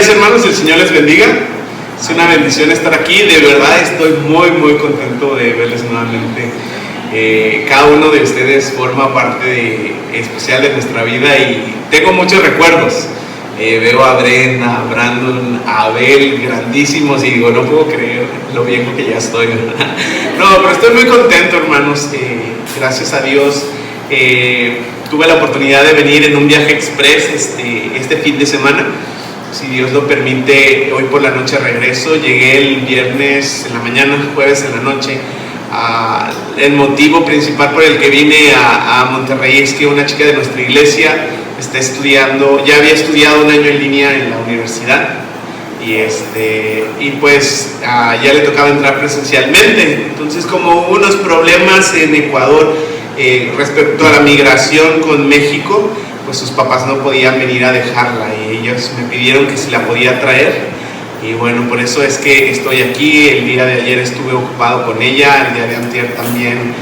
días, hermanos, el Señor les bendiga. Es una bendición estar aquí. De verdad estoy muy contento de verles nuevamente. Cada uno de ustedes forma parte especial de nuestra vida y tengo muchos recuerdos. Veo a Brenda, a Brandon, a Abel, grandísimos, y digo, no puedo creer lo viejo que ya estoy. No, pero estoy muy contento, hermanos. Gracias a Dios. Tuve la oportunidad de venir en un viaje express este fin de semana. Si Dios lo permite, hoy por la noche regreso. Llegué el viernes en la mañana, jueves en la noche. El motivo principal por el que vine a Monterrey es que una chica de nuestra iglesia está estudiando, ya había estudiado un año en línea en la universidad y pues ya le tocaba entrar presencialmente. Entonces, como hubo unos problemas en Ecuador respecto a la migración con México, pues sus papás no podían venir a dejarla y ellos me pidieron que si la podía traer. Y bueno, por eso es que estoy aquí. El día de ayer estuve ocupado con ella, el día de antier también,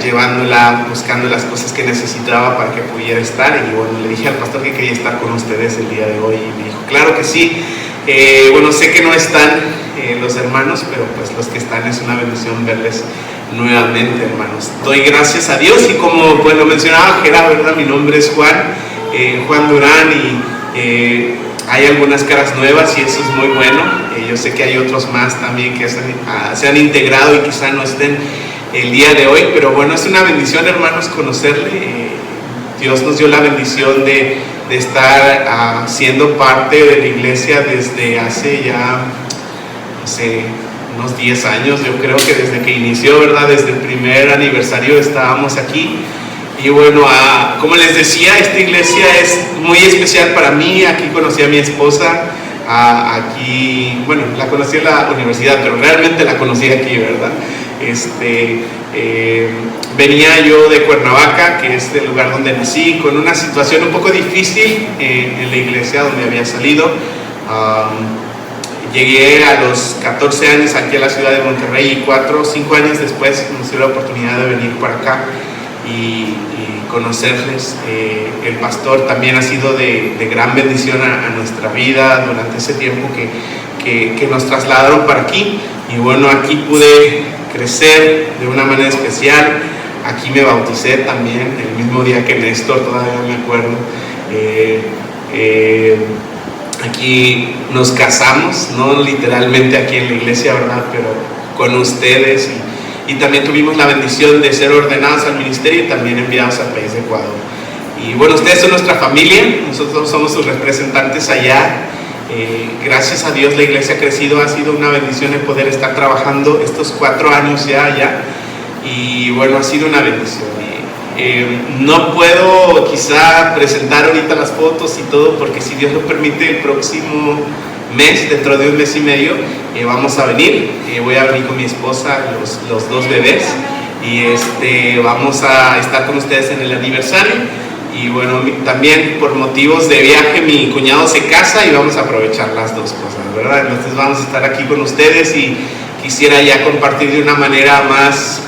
llevándola, buscando las cosas que necesitaba para que pudiera estar. Y bueno, le dije al pastor que quería estar con ustedes el día de hoy y me dijo, claro que sí. Bueno, sé que no están los hermanos, pero pues los que están es una bendición verles nuevamente, hermanos. Doy gracias a Dios y como pues lo mencionaba Gerardo, ¿verdad? Mi nombre es Juan Durán y hay algunas caras nuevas y eso es muy bueno. Yo sé que hay otros más también que se han integrado y quizá no estén el día de hoy, pero bueno, es una bendición, hermanos, conocerle. Dios nos dio la bendición de estar siendo parte de la iglesia desde hace ya, no sé, unos 10 años, yo creo que desde que inició, ¿verdad? Desde el primer aniversario estábamos aquí. Y bueno, como les decía, esta iglesia es muy especial para mí. Aquí conocí a mi esposa, aquí, bueno, la conocí en la universidad, pero realmente la conocí aquí, ¿verdad? Venía yo de Cuernavaca, que es el lugar donde nací, con una situación un poco difícil en la iglesia donde había salido. Llegué a los 14 años aquí a la ciudad de Monterrey y 4 o 5 años después nos dio la oportunidad de venir para acá y conocerles. El pastor también ha sido de gran bendición a nuestra vida durante ese tiempo que nos trasladaron para aquí. Y bueno, aquí pude crecer de una manera especial. Aquí me bauticé también, el mismo día que Néstor, todavía me acuerdo. Aquí nos casamos, no literalmente aquí en la iglesia, ¿verdad? Pero con ustedes y también tuvimos la bendición de ser ordenados al ministerio y también enviados al país de Ecuador. Y bueno, ustedes son nuestra familia, nosotros somos sus representantes allá. Gracias a Dios la iglesia ha crecido, ha sido una bendición el poder estar trabajando estos 4 años ya allá. Y bueno, ha sido una bendición. No puedo quizá presentar ahorita las fotos y todo, porque si Dios lo permite, el próximo mes, dentro de un mes y medio, vamos a venir. Voy a venir con mi esposa, los 2 bebés, y vamos a estar con ustedes en el aniversario. Y bueno, también por motivos de viaje mi cuñado se casa y vamos a aprovechar las dos cosas, ¿verdad? Entonces vamos a estar aquí con ustedes y quisiera ya compartir de una manera más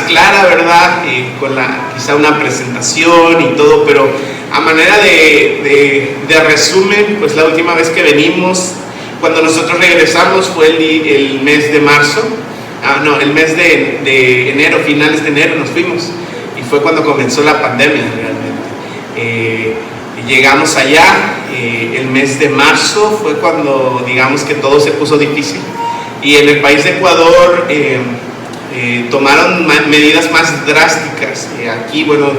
clara, ¿verdad? Con quizá una presentación y todo, pero a manera de resumen, pues la última vez que venimos, cuando nosotros regresamos fue el mes de marzo, el mes de enero, finales de enero nos fuimos, y fue cuando comenzó la pandemia realmente. Llegamos allá, el mes de marzo fue cuando digamos que todo se puso difícil, y en el país de Ecuador tomaron medidas más drásticas. Aquí, bueno,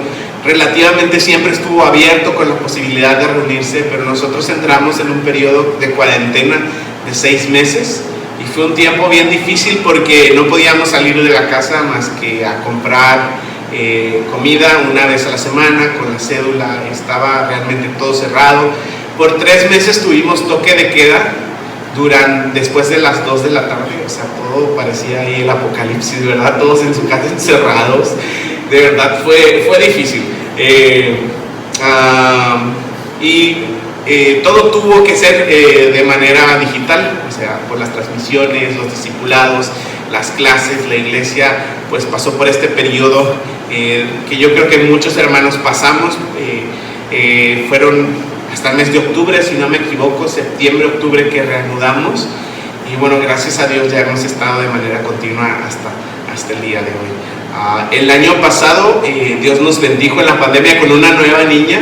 relativamente siempre estuvo abierto con la posibilidad de reunirse, pero nosotros entramos en un periodo de cuarentena de 6 meses y fue un tiempo bien difícil porque no podíamos salir de la casa más que a comprar comida una vez a la semana con la cédula. Estaba realmente todo cerrado. Por 3 meses tuvimos toque de queda después de las 2 de la tarde, o sea, todo parecía ahí el apocalipsis, ¿verdad? Todos en su casa encerrados, de verdad fue difícil. Todo tuvo que ser de manera digital, o sea, por las transmisiones, los discipulados, las clases. La iglesia pues pasó por este periodo que yo creo que muchos hermanos pasamos. Fueron hasta el mes de octubre, si no me equivoco, septiembre, octubre, que reanudamos. Y bueno, gracias a Dios ya hemos estado de manera continua hasta el día de hoy. El año pasado Dios nos bendijo en la pandemia con una nueva niña.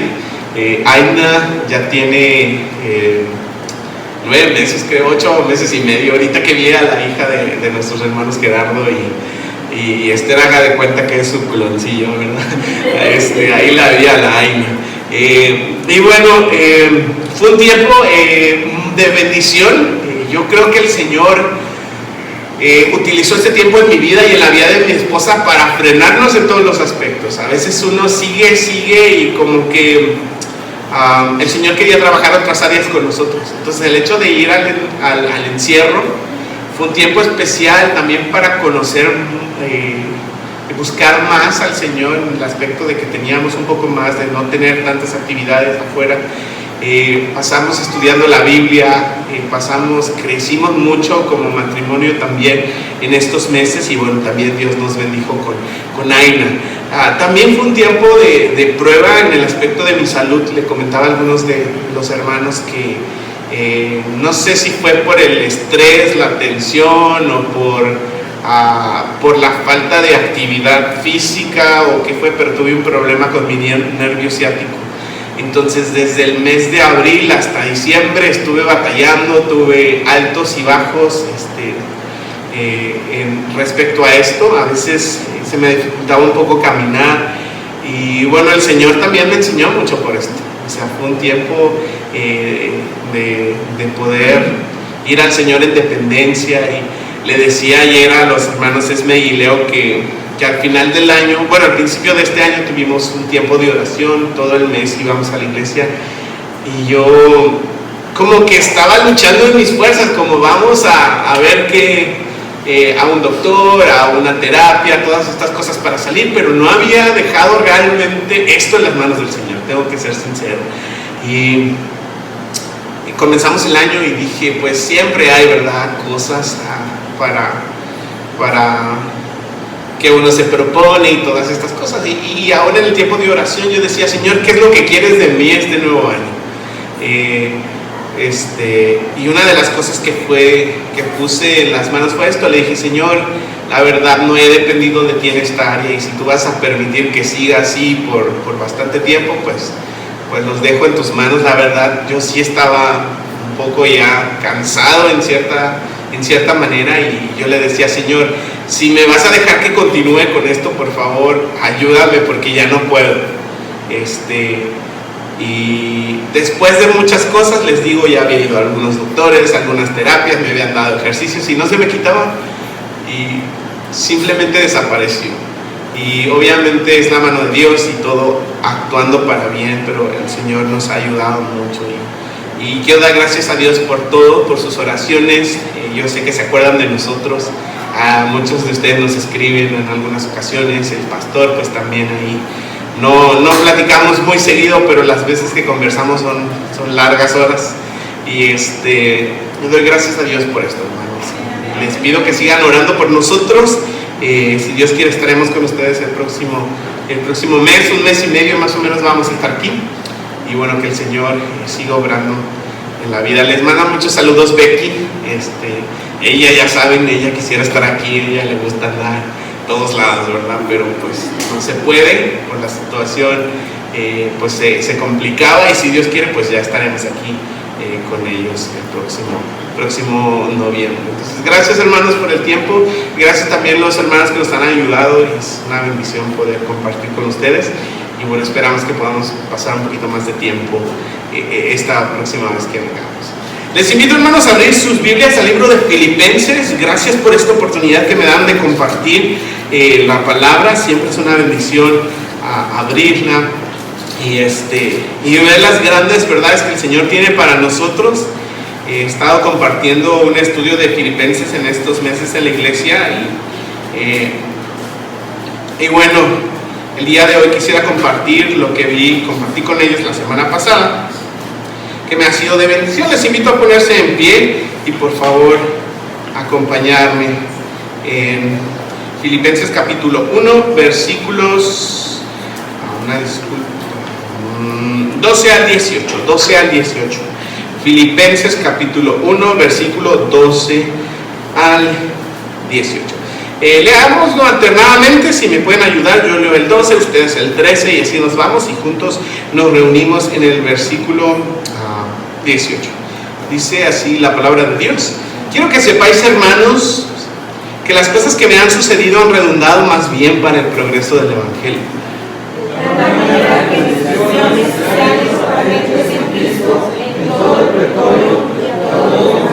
Aina ya tiene 9 meses, creo, 8 meses y medio. Ahorita que vi a la hija de nuestros hermanos Gerardo y Esther, haga de cuenta que es su cloncillo, ¿verdad? Ahí la vi a la Aina. Y bueno, fue un tiempo de bendición. Yo creo que el Señor utilizó este tiempo en mi vida y en la vida de mi esposa para frenarnos en todos los aspectos. A veces uno sigue y como que el Señor quería trabajar otras áreas con nosotros. Entonces el hecho de ir al encierro fue un tiempo especial también para conocer y buscar más al Señor, en el aspecto de que teníamos un poco más de no tener tantas actividades afuera. Pasamos estudiando la Biblia, crecimos mucho como matrimonio también en estos meses, y bueno, también Dios nos bendijo con Aina. También fue un tiempo de prueba en el aspecto de mi salud. Le comentaba a algunos de los hermanos que no sé si fue por el estrés, la tensión o por la falta de actividad física o qué fue, pero tuve un problema con mi nervio ciático. Entonces desde el mes de abril hasta diciembre estuve batallando, tuve altos y bajos respecto a esto. A veces se me dificultaba un poco caminar, y bueno, el Señor también me enseñó mucho por esto. O sea, fue un tiempo de poder ir al Señor en dependencia. Y le decía ayer a los hermanos Esme y Leo que al final del año, bueno, al principio de este año tuvimos un tiempo de oración, todo el mes íbamos a la iglesia, y yo como que estaba luchando en mis fuerzas, como vamos a ver que a un doctor, a una terapia, todas estas cosas para salir, pero no había dejado realmente esto en las manos del Señor, tengo que ser sincero. Y comenzamos el año y dije, pues siempre hay, ¿verdad?, cosas para que uno se propone y todas estas cosas. Y ahora en el tiempo de oración yo decía, Señor, ¿qué es lo que quieres de mí este nuevo año? Y una de las cosas que puse en las manos fue esto. Le dije, Señor, la verdad no he dependido de ti en esta área, y si tú vas a permitir que siga así por bastante tiempo, pues los dejo en tus manos. La verdad, yo sí estaba un poco ya cansado en cierta manera, y yo le decía, Señor, si me vas a dejar que continúe con esto, por favor, ayúdame, porque ya no puedo. Y después de muchas cosas, les digo, ya había ido a algunos doctores, algunas terapias, me habían dado ejercicios y no se me quitaba, y simplemente desapareció. Y obviamente es la mano de Dios y todo actuando para bien, pero el Señor nos ha ayudado mucho, y quiero dar gracias a Dios por todo, por sus oraciones. Yo sé que se acuerdan de nosotros. Muchos de ustedes nos escriben en algunas ocasiones, el pastor pues también ahí. No platicamos muy seguido, pero las veces que conversamos son largas horas, y le doy gracias a Dios por esto, hermanos. Les pido que sigan orando por nosotros. Si Dios quiere, estaremos con ustedes el próximo mes, un mes y medio más o menos vamos a estar aquí, y bueno, que el Señor siga obrando en la vida. Les manda muchos saludos Becky. Ella, ya saben, ella quisiera estar aquí, ella le gusta andar todos lados, ¿verdad? Pero pues no se puede por la situación, pues se complicaba, y si Dios quiere, pues ya estaremos aquí con ellos el próximo noviembre. Entonces, gracias, hermanos, por el tiempo. Gracias también a los hermanos que nos han ayudado. Es una bendición poder compartir con ustedes, y bueno, esperamos que podamos pasar un poquito más de tiempo esta próxima vez que vengamos. Les invito, hermanos, a abrir sus Biblias al libro de Filipenses. Gracias por esta oportunidad que me dan de compartir la palabra. Siempre es una bendición abrirla y ver las grandes verdades que el Señor tiene para nosotros. He estado compartiendo un estudio de Filipenses en estos meses en la iglesia, y bueno, el día de hoy quisiera compartir lo que compartí con ellos la semana pasada, que me ha sido de bendición. Les invito a ponerse en pie y por favor acompañarme en Filipenses capítulo 1, versículos, una disculpa, 12 al 18. Filipenses capítulo 1, versículo 12 al 18. Leámoslo alternadamente, si me pueden ayudar, yo leo el 12, ustedes el 13 y así nos vamos y juntos nos reunimos en el versículo 18. Dice así la palabra de Dios: quiero que sepáis, hermanos, que las cosas que me han sucedido han redundado más bien para el progreso del Evangelio. De la manera que mis misiones sean exponentes en Cristo en todo el pretorio y a todo.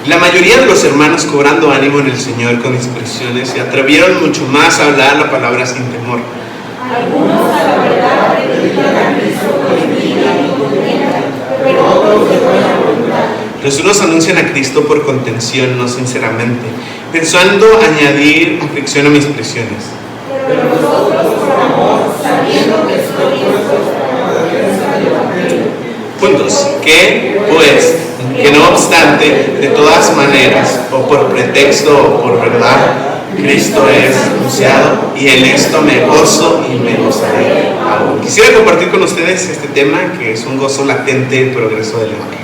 La mayoría de los hermanos, cobrando ánimo en el Señor con expresiones, se atrevieron mucho más a hablar la palabra sin temor. Algunos a la verdad predican a Cristo con envidia y contienda, pero otros de buena voluntad. Los unos anuncian a Cristo por contención, no sinceramente, pensando añadir aflicción a mis prisiones. Pero nosotros por amor, sabiendo que estoy expuesto a la defensa del Evangelio. Puntos. ¿Qué? Pues, que no obstante, de todas maneras, o por pretexto o por verdad, Cristo es anunciado, y en esto me gozo y me gozaré aún. Quisiera compartir con ustedes este tema, que es un gozo latente del progreso del Evangelio.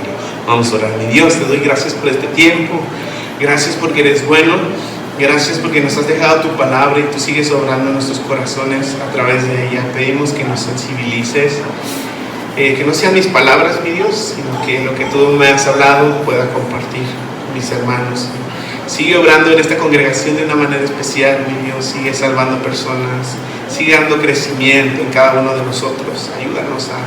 Vamos a orar. Mi Dios, te doy gracias por este tiempo, gracias porque eres bueno, gracias porque nos has dejado tu palabra y tú sigues obrando en nuestros corazones a través de ella. Pedimos que nos sensibilices, que no sean mis palabras, mi Dios, sino que lo que tú me has hablado pueda compartir con mis hermanos. Sigue obrando en esta congregación de una manera especial, mi Dios. Sigue salvando personas, sigue dando crecimiento en cada uno de nosotros. Ayúdanos a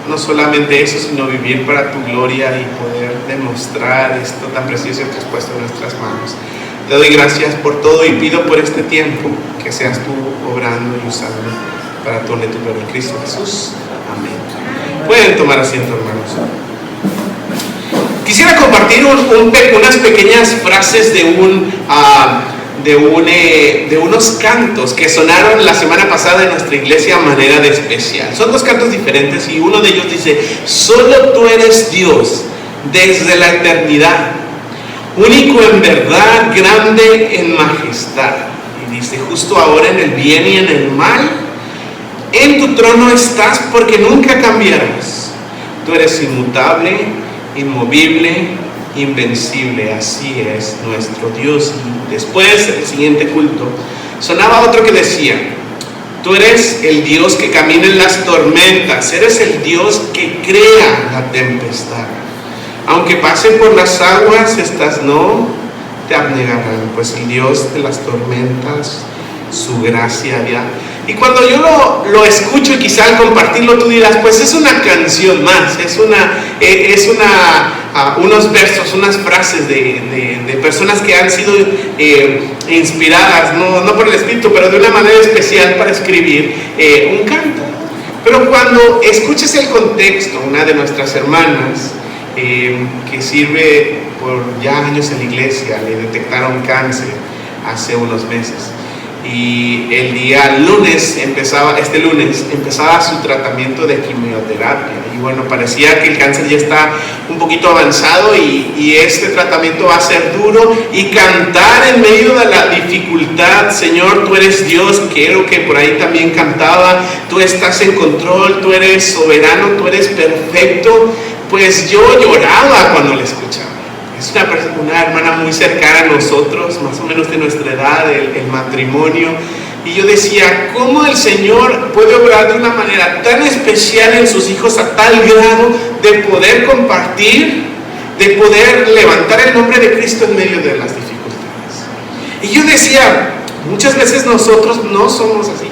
no solamente eso, sino vivir para tu gloria y poder demostrar esto tan precioso que has puesto en nuestras manos. Te doy gracias por todo y pido por este tiempo que seas tú obrando y usando para tu honra y tu gloria en Cristo Jesús. Amén. Pueden tomar asiento, hermanos. Quisiera compartir unas pequeñas frases de unos cantos que sonaron la semana pasada en nuestra iglesia a manera de especial. Son dos cantos diferentes y uno de ellos dice: solo tú eres Dios desde la eternidad, único en verdad, grande en majestad. Y dice: justo ahora en el bien y en el mal, en tu trono estás porque nunca cambiarás. Tú eres inmutable, inmovible, invencible. Así es nuestro Dios. Y después, el siguiente culto, sonaba otro que decía: tú eres el Dios que camina en las tormentas, eres el Dios que crea la tempestad. Aunque pasen por las aguas, estas no te abnegarán, pues el Dios de las tormentas, su gracia hará. Y cuando yo lo escucho y quizá al compartirlo tú dirás: pues es una canción más, unos versos, unas frases de personas que han sido inspiradas, no por el Espíritu, pero de una manera especial para escribir un canto. Pero cuando escuches el contexto, una de nuestras hermanas que sirve por ya años en la iglesia, le detectaron cáncer hace unos meses. Y el día lunes empezaba su tratamiento de quimioterapia. Y bueno, parecía que el cáncer ya está un poquito avanzado y este tratamiento va a ser duro. Y cantar en medio de la dificultad: Señor, tú eres Dios, creo que por ahí también cantaba, tú estás en control, tú eres soberano, tú eres perfecto. Pues yo lloraba cuando la escuchaba. Es una hermana muy cercana a nosotros, más o menos de nuestra edad, el matrimonio. Y yo decía: ¿cómo el Señor puede obrar de una manera tan especial en sus hijos a tal grado de poder compartir, de poder levantar el nombre de Cristo en medio de las dificultades? Y yo decía: muchas veces nosotros no somos así.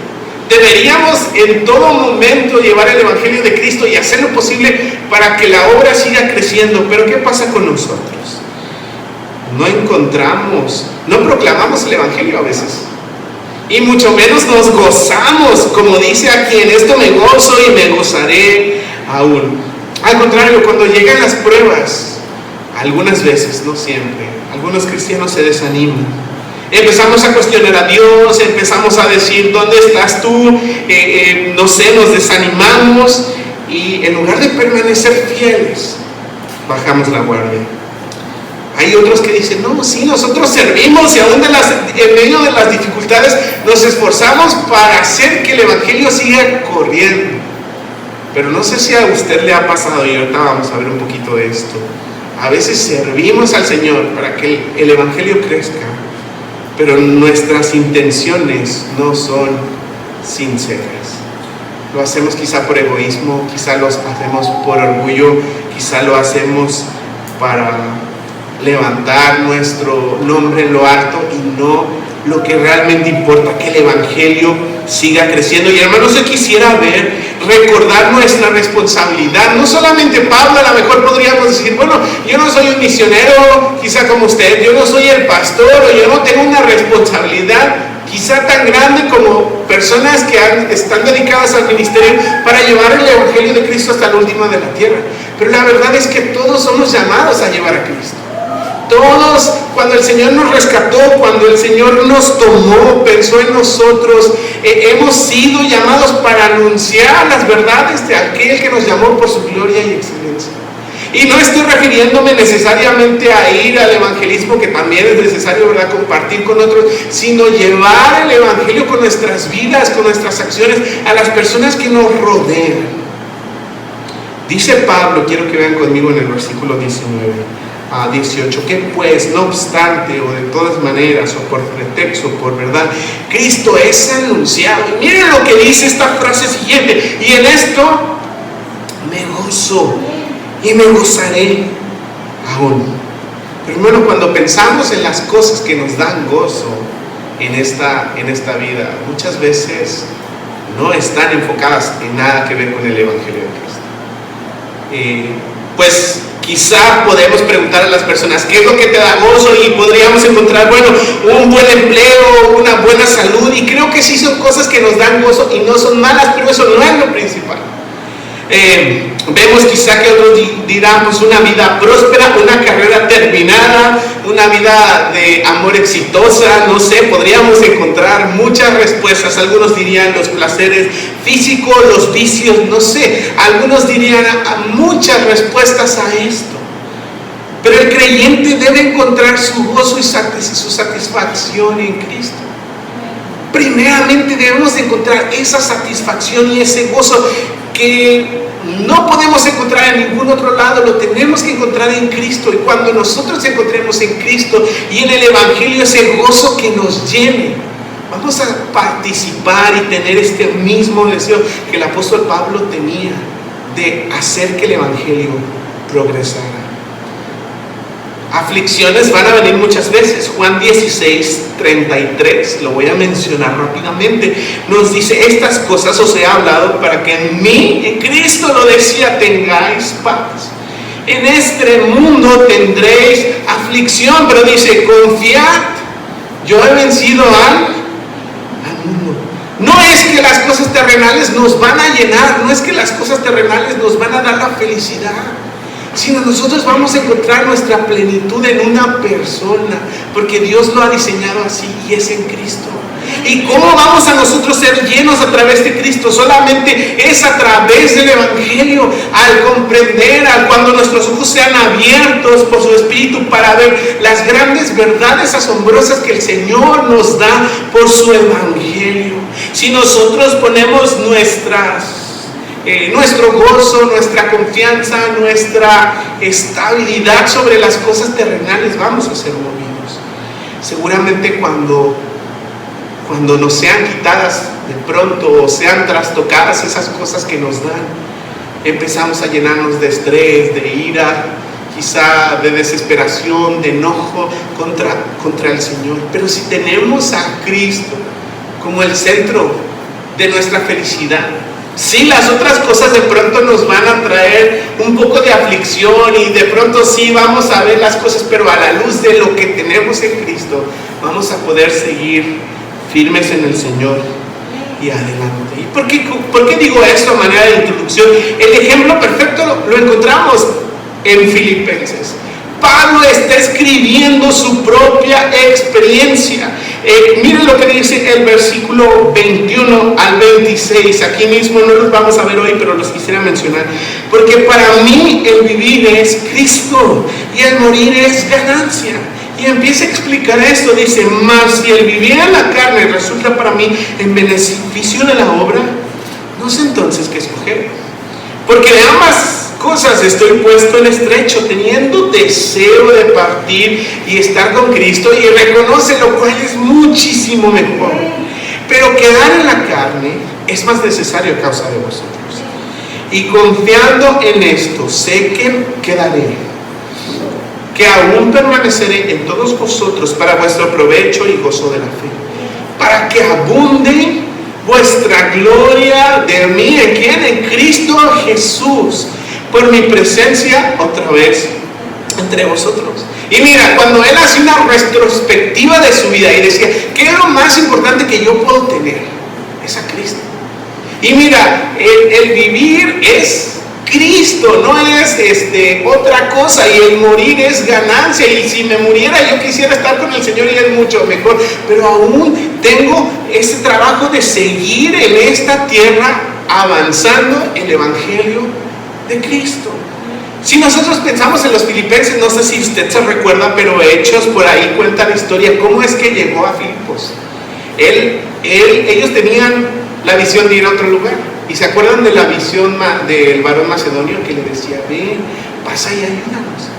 Deberíamos en todo momento llevar el Evangelio de Cristo y hacer lo posible para que la obra siga creciendo. Pero ¿qué pasa con nosotros? No proclamamos el Evangelio a veces. Y mucho menos nos gozamos, como dice aquí: en esto me gozo y me gozaré aún. Al contrario, cuando llegan las pruebas, algunas veces, no siempre, algunos cristianos se desaniman. Empezamos a cuestionar a Dios, empezamos a decir: ¿dónde estás tú? No sé, nos desanimamos y en lugar de permanecer fieles, bajamos la guardia. Hay otros que dicen: no, sí, nosotros servimos y aún en medio de las dificultades nos esforzamos para hacer que el Evangelio siga corriendo. Pero no sé si a usted le ha pasado, y ahorita vamos a ver un poquito de esto. A veces servimos al Señor para que el Evangelio crezca, pero nuestras intenciones no son sinceras. Lo hacemos quizá por egoísmo, quizá lo hacemos por orgullo, quizá lo hacemos para levantar nuestro nombre en lo alto y no lo que realmente importa, que el Evangelio siga creciendo. Y hermanos, yo quisiera recordar nuestra responsabilidad. No solamente Pablo, a lo mejor podríamos decir, bueno, yo no soy un misionero quizá como usted, yo no soy el pastor, o yo no tengo una responsabilidad quizá tan grande como personas que están dedicadas al ministerio para llevar el Evangelio de Cristo hasta la última de la tierra. Pero la verdad es que todos somos llamados a llevar a Cristo. Todos, cuando el Señor nos rescató, cuando el Señor nos tomó, pensó en nosotros, hemos sido llamados para anunciar las verdades de aquel que nos llamó por su gloria y excelencia. Y no estoy refiriéndome necesariamente a ir al evangelismo, que también es necesario, ¿verdad?, compartir con otros, sino llevar el Evangelio con nuestras vidas, con nuestras acciones, a las personas que nos rodean. Dice Pablo, quiero que vean conmigo en el versículo 19 a 18, que pues, no obstante, o de todas maneras, o por pretexto, por verdad, Cristo es anunciado. Y miren lo que dice esta frase siguiente: y en esto me gozo y me gozaré aún. Pero hermano, cuando pensamos en las cosas que nos dan gozo en esta vida, muchas veces no están enfocadas en nada que ver con el Evangelio de Cristo. Pues quizá podemos preguntar a las personas, ¿qué es lo que te da gozo? Y podríamos encontrar, bueno, un buen empleo, una buena salud, y creo que sí son cosas que nos dan gozo y no son malas, pero eso no es lo principal. Vemos quizá que otros dirán, pues, una vida próspera, una carrera terminada, una vida de amor exitosa, no sé, podríamos encontrar muchas respuestas. Algunos dirían los placeres físicos, los vicios, no sé, algunos dirían muchas respuestas a esto. Pero el creyente debe encontrar su gozo y su satisfacción en Cristo. Primeramente debemos encontrar esa satisfacción y ese gozo que no podemos encontrar en ningún otro lado, lo tenemos que encontrar en Cristo. Y cuando nosotros encontremos en Cristo y en el Evangelio ese gozo que nos llene, vamos a participar y tener este mismo deseo que el apóstol Pablo tenía de hacer que el Evangelio progresara. Aflicciones van a venir muchas veces. Juan 16:33, lo voy a mencionar rápidamente, nos dice: estas cosas os he hablado para que en mí, en Cristo lo decía, tengáis paz. En este mundo tendréis aflicción, pero dice: confiad, yo he vencido al mundo. No es que las cosas terrenales nos van a llenar, no es que las cosas terrenales nos van a dar la felicidad, sino nosotros vamos a encontrar nuestra plenitud en una persona, porque Dios lo ha diseñado así y es en Cristo. ¿Y cómo vamos a nosotros ser llenos a través de Cristo? Solamente es a través del Evangelio, al comprender, cuando nuestros ojos sean abiertos por su Espíritu para ver las grandes verdades asombrosas que el Señor nos da por su Evangelio. Si nosotros ponemos nuestro gozo, nuestra confianza, nuestra estabilidad sobre las cosas terrenales, vamos a ser movidos. Seguramente cuando nos sean quitadas de pronto o sean trastocadas esas cosas que nos dan, empezamos a llenarnos de estrés, de ira, quizá de desesperación, de enojo contra el Señor. Pero si tenemos a Cristo como el centro de nuestra felicidad, sí, las otras cosas de pronto nos van a traer un poco de aflicción y de pronto sí vamos a ver las cosas, pero a la luz de lo que tenemos en Cristo vamos a poder seguir firmes en el Señor y adelante. ¿Y por qué digo esto a manera de introducción? El ejemplo perfecto lo encontramos en Filipenses. Pablo está escribiendo su propia experiencia. Miren lo que dice el versículo 21 al 26. Aquí mismo no los vamos a ver hoy, pero los quisiera mencionar. Porque para mí el vivir es Cristo y el morir es ganancia. Y empieza a explicar esto. Dice: mas si el vivir en la carne resulta para mí en beneficio de la obra, no sé entonces qué escoger. Porque de ambas cosas estoy puesto en estrecho, teniendo deseo de partir y estar con Cristo, y reconoce lo cual es muchísimo mejor. Pero quedar en la carne es más necesario a causa de vosotros. Y confiando en esto, sé que quedaré, que aún permaneceré en todos vosotros para vuestro provecho y gozo de la fe, para que abunde vuestra gloria de mí. ¿En quién? En Cristo Jesús, por mi presencia otra vez entre vosotros. Y mira, cuando él hace una retrospectiva de su vida y decía, ¿qué es lo más importante que yo puedo tener? Es a Cristo. Y mira, el vivir es Cristo, no es otra cosa, y el morir es ganancia. Y si me muriera, yo quisiera estar con el Señor y es mucho mejor, pero aún tengo ese trabajo de seguir en esta tierra avanzando el Evangelio de Cristo. Si nosotros pensamos en los filipenses, no sé si usted se recuerda, pero Hechos por ahí cuenta la historia, cómo es que llegó a Filipos. Ellos tenían la visión de ir a otro lugar, y se acuerdan de la visión del varón macedonio que le decía, ven, pasa y ayúdanos.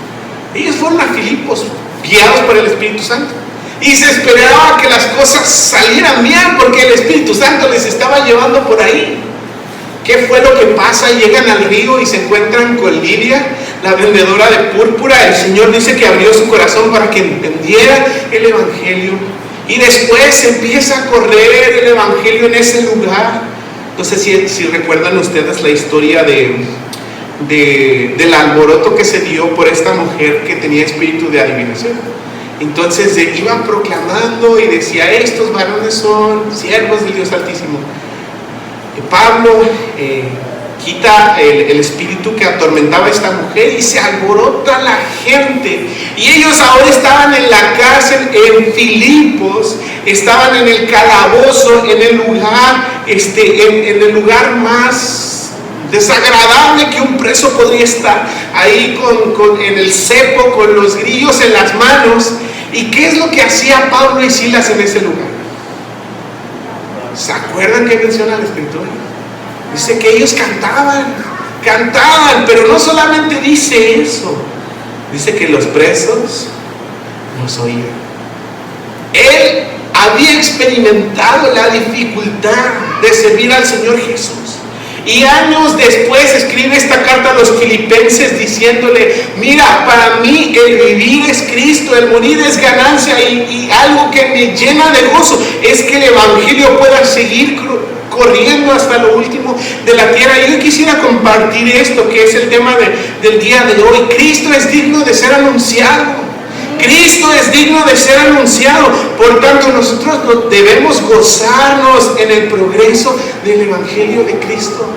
Ellos fueron a Filipos guiados por el Espíritu Santo, y se esperaba que las cosas salieran bien porque el Espíritu Santo les estaba llevando por ahí. ¿Qué fue lo que pasa? Llegan al río y se encuentran con Lidia, la vendedora de púrpura. El Señor dice que abrió su corazón para que entendiera el Evangelio, y después empieza a correr el Evangelio en ese lugar. No sé si recuerdan ustedes la historia del alboroto que se dio por esta mujer que tenía espíritu de adivinación. Entonces iba proclamando y decía, estos varones son siervos del Dios Altísimo. Pablo quita el espíritu que atormentaba a esta mujer y se alborota la gente, y ellos ahora estaban en la cárcel en Filipos, estaban en el calabozo, en el lugar en el lugar más desagradable que un preso podría estar, ahí en el cepo, con los grillos en las manos. ¿Y qué es lo que hacía Pablo y Silas en ese lugar? ¿Se acuerdan que menciona la Escritura? Dice que ellos cantaban, pero no solamente dice eso, dice que los presos nos oían. Él había experimentado la dificultad de servir al Señor Jesús, y años después escribe esta carta a los filipenses diciéndole, mira, para mí el vivir es Cristo, el morir es ganancia, y algo que me llena de gozo es que el Evangelio pueda seguir corriendo hasta lo último de la tierra. Y yo quisiera compartir esto, que es el tema del día de hoy. Cristo es digno de ser anunciado. Cristo es digno de ser anunciado. Por tanto, nosotros debemos gozarnos en el progreso del Evangelio de Cristo.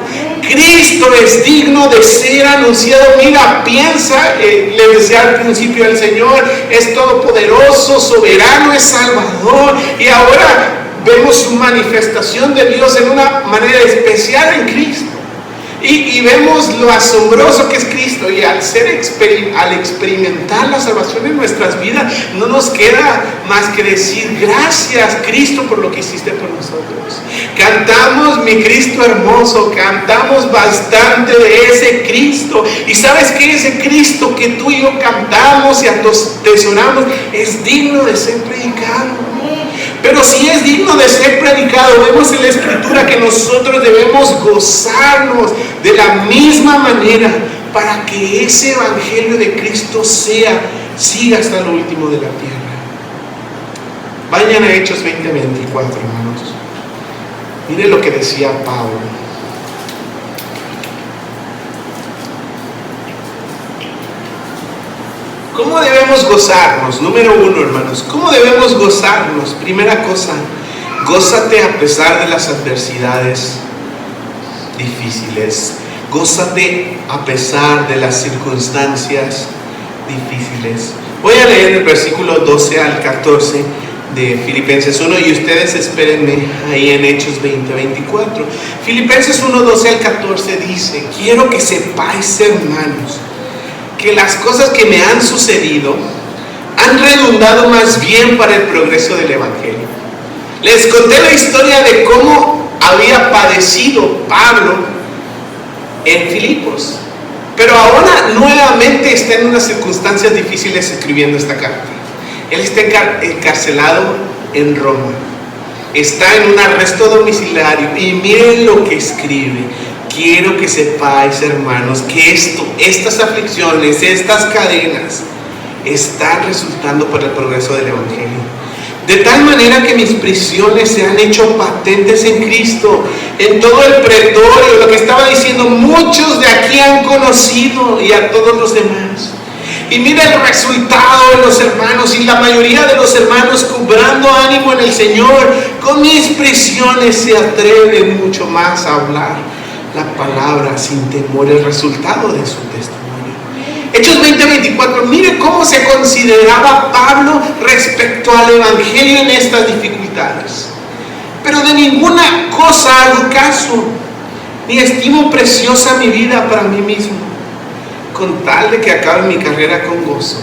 Cristo es digno de ser anunciado. Mira, piensa, le decía al principio, el Señor es todopoderoso, soberano, es Salvador, y ahora vemos su manifestación de Dios en una manera especial en Cristo. Y vemos lo asombroso que es Cristo, y al experimentar la salvación en nuestras vidas, no nos queda más que decir, gracias Cristo por lo que hiciste por nosotros. Cantamos mi Cristo hermoso, cantamos bastante de ese Cristo, y sabes que ese Cristo que tú y yo cantamos y atesoramos es digno de ser predicado. Pero si es digno de ser predicado, vemos en la Escritura que nosotros debemos gozarnos de la misma manera, para que ese Evangelio de Cristo siga hasta lo último de la tierra. Vayan a Hechos 20:24, hermanos. Mire lo que decía Pablo. ¿Cómo debemos gozarnos? Número 1, hermanos, ¿cómo debemos gozarnos? Primera cosa, gózate a pesar de las adversidades difíciles. Gózate a pesar de las circunstancias difíciles. Voy a leer el versículo 12 al 14 de Filipenses 1, y ustedes espérenme ahí en Hechos 20:24. Filipenses 1, 12 al 14 dice, quiero que sepáis, hermanos, que las cosas que me han sucedido han redundado más bien para el progreso del Evangelio. Les conté la historia de cómo había padecido Pablo en Filipos. Pero ahora nuevamente está en unas circunstancias difíciles escribiendo esta carta. Él está encarcelado en Roma. Está en un arresto domiciliario. Y miren lo que escribe. Quiero que sepáis, hermanos, que estas aflicciones, estas cadenas, están resultando para el progreso del Evangelio. De tal manera que mis prisiones se han hecho patentes en Cristo. En todo el pretorio, lo que estaba diciendo, muchos de aquí han conocido, y a todos los demás. Y mira el resultado de los hermanos, y la mayoría de los hermanos, cobrando ánimo en el Señor, con mis prisiones se atreven mucho más a hablar la palabra sin temor, el resultado de su testimonio. Hechos 20:24, mire cómo se consideraba Pablo respecto al Evangelio en estas dificultades. Pero de ninguna cosa hago caso, ni estimo preciosa mi vida para mí mismo, con tal de que acabe mi carrera con gozo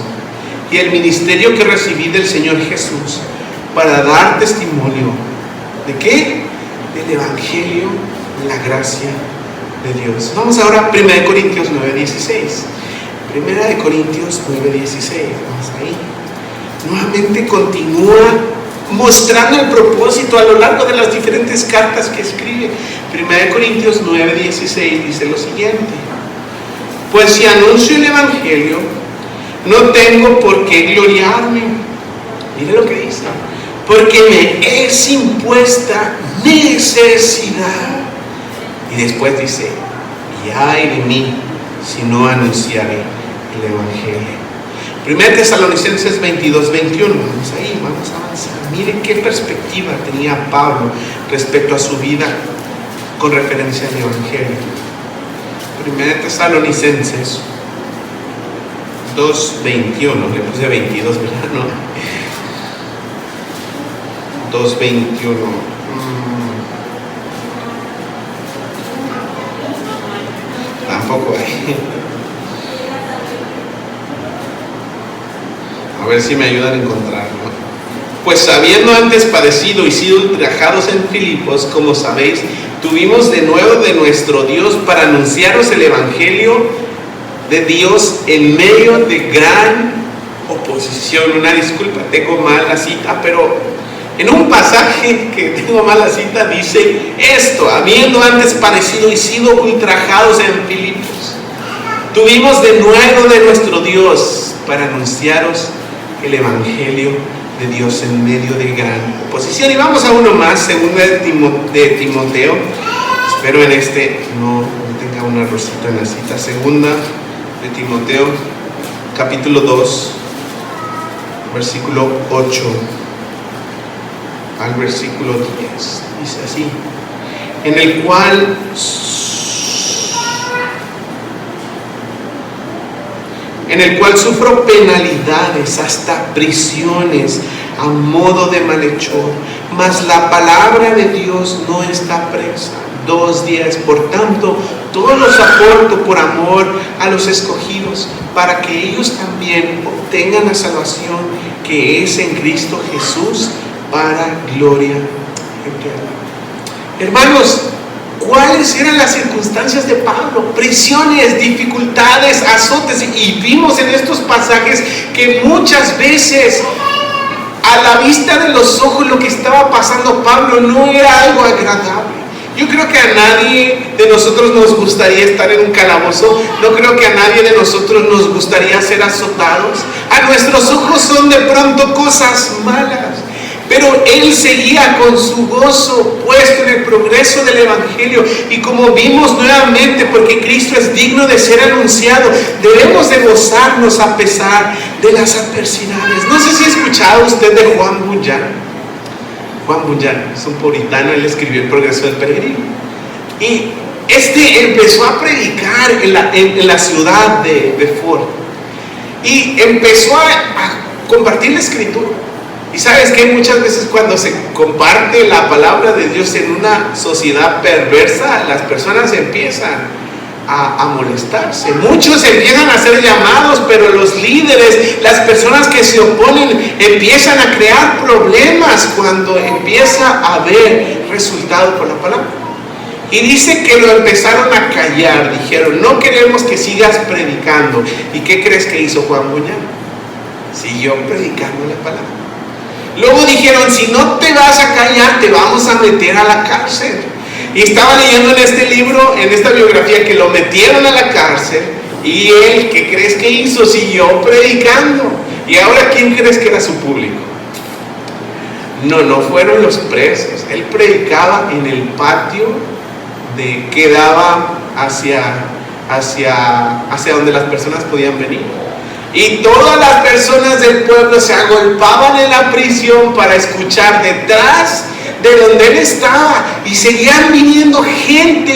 y el ministerio que recibí del Señor Jesús, para dar testimonio ¿de qué? Del Evangelio, de la gracia de Dios. Vamos ahora a 1 Corintios 9:16. 1 Corintios 9:16, vamos ahí. Nuevamente continúa mostrando el propósito a lo largo de las diferentes cartas que escribe. 1 Corintios 9:16 dice lo siguiente: pues si anuncio el Evangelio, no tengo por qué gloriarme. Mire lo que dice: porque me es impuesta necesidad. Y después dice: y ay de mí si no anunciaré el Evangelio. 1 Tesalonicenses 22:21. Vamos ahí, vamos a avanzar. Miren qué perspectiva tenía Pablo respecto a su vida con referencia al Evangelio. 1 Tesalonicenses 2:21. Le puse 22, ¿verdad? No. 2:21. Tampoco hay. A ver si me ayudan a encontrarlo. Pues habiendo antes padecido y sido ultrajados en Filipos, como sabéis, tuvimos de nuevo de nuestro Dios para anunciaros el Evangelio de Dios en medio de gran oposición. Una disculpa, tengo mal la cita, pero en un pasaje que tengo mal la cita dice esto: habiendo antes padecido y sido ultrajados en Filipos, tuvimos de nuevo de nuestro Dios para anunciaros el Evangelio de Dios en medio de gran oposición. Y vamos a uno más, segunda de Timoteo. Espero en este no tenga un errorcito en la cita. Segunda de Timoteo, capítulo 2, versículo 8 al versículo 10. Dice así: en el cual sufro penalidades, hasta prisiones, a modo de malhechor, mas la palabra de Dios no está presa. 2:10. Por tanto, todo lo soporto por amor a los escogidos, para que ellos también obtengan la salvación que es en Cristo Jesús, para gloria eterna. Hermanos, ¿cuáles eran las circunstancias de Pablo? Prisiones, dificultades, azotes. Y vimos en estos pasajes que muchas veces, a la vista de los ojos, lo que estaba pasando Pablo no era algo agradable. Yo creo que a nadie de nosotros nos gustaría estar en un calabozo. No creo que a nadie de nosotros nos gustaría ser azotados. A nuestros ojos son de pronto cosas malas. Pero él seguía con su gozo puesto en el progreso del Evangelio. Y como vimos nuevamente, porque Cristo es digno de ser anunciado, debemos de gozarnos a pesar de las adversidades. No sé si ha escuchado usted de Juan Bunyan. Juan Bunyan es un puritano, él escribió El progreso del peregrino. Y empezó a predicar en la ciudad de Ford. Y empezó a compartir la Escritura. Y sabes que muchas veces cuando se comparte la palabra de Dios en una sociedad perversa, las personas empiezan a molestarse. Muchos empiezan a ser llamados, pero los líderes, las personas que se oponen, empiezan a crear problemas cuando empieza a haber resultado por la palabra. Y dice que lo empezaron a callar, dijeron, no queremos que sigas predicando. ¿Y qué crees que hizo Juan Buñán? Siguió predicando la palabra. Luego dijeron, si no te vas a callar, te vamos a meter a la cárcel. Y estaba leyendo en este libro, en esta biografía, que lo metieron a la cárcel. Y él, ¿qué crees que hizo? Siguió predicando. ¿Y ahora quién crees que era su público? No fueron los presos. Él predicaba en el patio que daba hacia donde las personas podían venir. Y todas las personas del pueblo se agolpaban en la prisión para escuchar detrás de donde él estaba, y seguían viniendo gente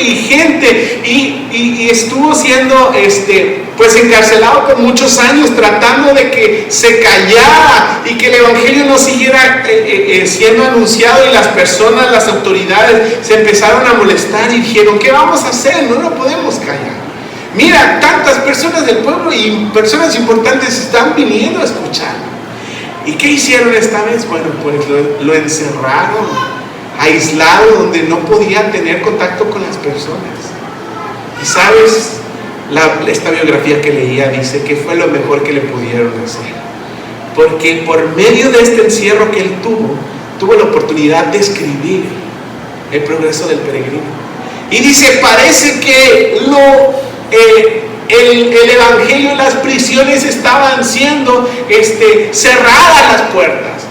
y estuvo siendo pues encarcelado por muchos años, tratando de que se callara y que el evangelio no siguiera siendo anunciado. Y las personas, las autoridades se empezaron a molestar y dijeron, ¿qué vamos a hacer? No lo podemos callar. Mira, tantas personas del pueblo y personas importantes están viniendo a escuchar. ¿Y qué hicieron esta vez? Bueno, pues lo encerraron, aislado, donde no podía tener contacto con las personas. Y sabes, esta biografía que leía dice que fue lo mejor que le pudieron hacer, porque por medio de este encierro que él tuvo la oportunidad de escribir el progreso del peregrino. Y dice, parece que el evangelio en las prisiones estaban siendo cerradas las puertas,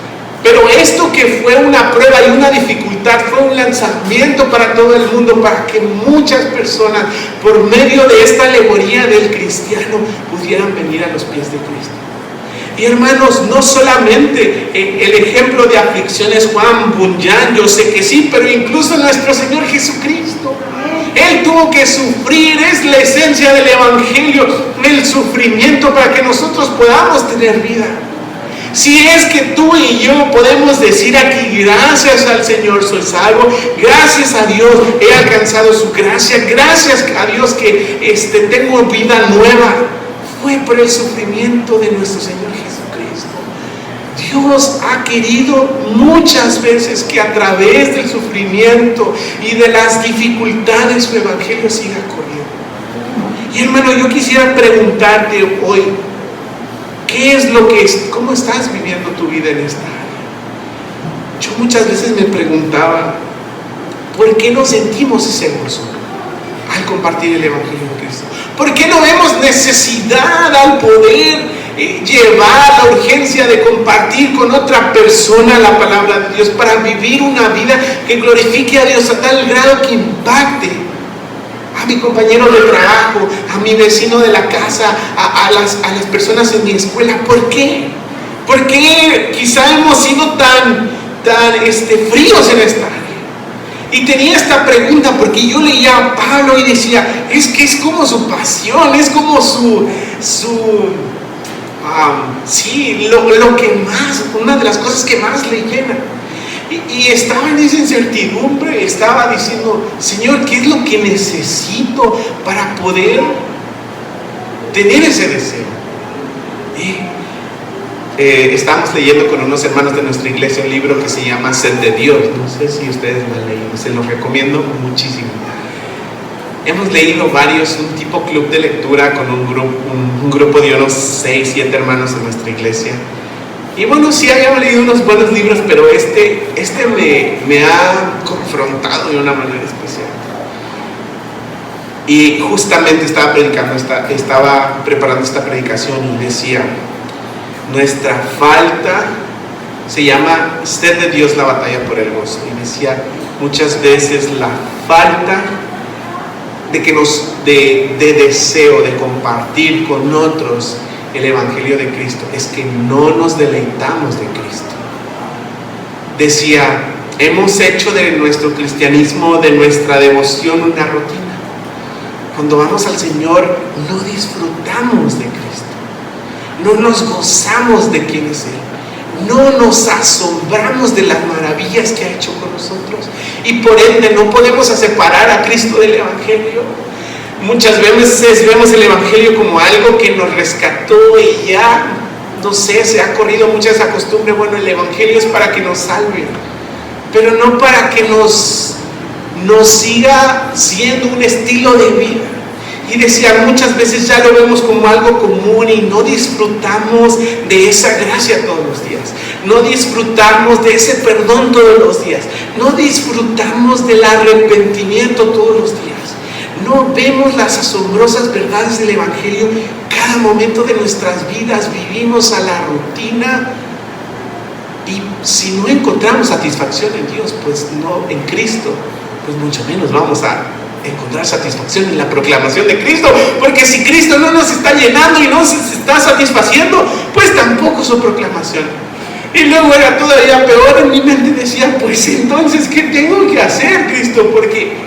pero esto que fue una prueba y una dificultad fue un lanzamiento para todo el mundo, para que muchas personas, por medio de esta alegoría del cristiano, pudieran venir a los pies de Cristo. Y hermanos, no solamente el ejemplo de aflicción es Juan Bunyan, yo sé que sí, pero incluso nuestro Señor Jesucristo, Él tuvo que sufrir. Es la esencia del evangelio, el sufrimiento, para que nosotros podamos tener vida. Si es que tú y yo podemos decir aquí, gracias al Señor soy salvo, gracias a Dios he alcanzado su gracia, gracias a Dios que tengo vida nueva, fue por el sufrimiento de nuestro Señor Jesucristo. Dios ha querido muchas veces que a través del sufrimiento y de las dificultades su evangelio siga corriendo. Y hermano, yo quisiera preguntarte hoy, ¿cómo estás viviendo tu vida en esta área? Yo muchas veces me preguntaba, ¿por qué no sentimos ese gozo al compartir el evangelio de Cristo? ¿Por qué no vemos necesidad al poder llevar la urgencia de compartir con otra persona la palabra de Dios, para vivir una vida que glorifique a Dios a tal grado que impacte a mi compañero de trabajo, a mi vecino de la casa, a las personas en mi escuela? ¿Por qué? Porque quizá hemos sido tan fríos en esta área. Y tenía esta pregunta porque yo leía a Pablo y decía, es que es como su pasión, es como lo que más, una de las cosas que más le llena. Y estaba en esa incertidumbre, estaba diciendo, Señor, ¿qué es lo que necesito para poder tener ese deseo? Estamos leyendo con unos hermanos de nuestra iglesia un libro que se llama Sed de Dios. No sé si ustedes lo han leído, se los recomiendo muchísimo. Hemos leído varios, un tipo club de lectura con un grupo de unos 6, 7 hermanos en nuestra iglesia. Y bueno, sí habíamos leído unos buenos libros, pero me ha confrontado de una manera especial. Y justamente estaba preparando esta predicación y decía, nuestra falta se llama Sed de Dios, la batalla por el gozo. Y decía, muchas veces la falta de deseo de compartir con otros el evangelio de Cristo es que no nos deleitamos de Cristo. Decía, hemos hecho de nuestro cristianismo, de nuestra devoción, una rutina. Cuando vamos al Señor no disfrutamos de Cristo, no nos gozamos de quién es Él, no nos asombramos de las maravillas que ha hecho con nosotros, y por ende no podemos separar a Cristo del evangelio. Muchas veces vemos el evangelio como algo que nos rescató y ya, no sé, se ha corrido mucha esa costumbre. Bueno, el evangelio es para que nos salve, pero no para que nos nos siga siendo un estilo de vida. Y decía, muchas veces ya lo vemos como algo común y no disfrutamos de esa gracia todos los días. No disfrutamos de ese perdón todos los días. No disfrutamos del arrepentimiento todos los días. No vemos las asombrosas verdades del Evangelio cada momento de nuestras vidas. Vivimos a la rutina. Y si no encontramos satisfacción en Dios, pues no, en Cristo, pues mucho menos vamos a encontrar satisfacción en la proclamación de Cristo, porque si Cristo no nos está llenando y no se está satisfaciendo, pues tampoco su proclamación. Y luego era todavía peor, en mi mente decía, pues entonces, ¿qué tengo que hacer, Cristo? Porque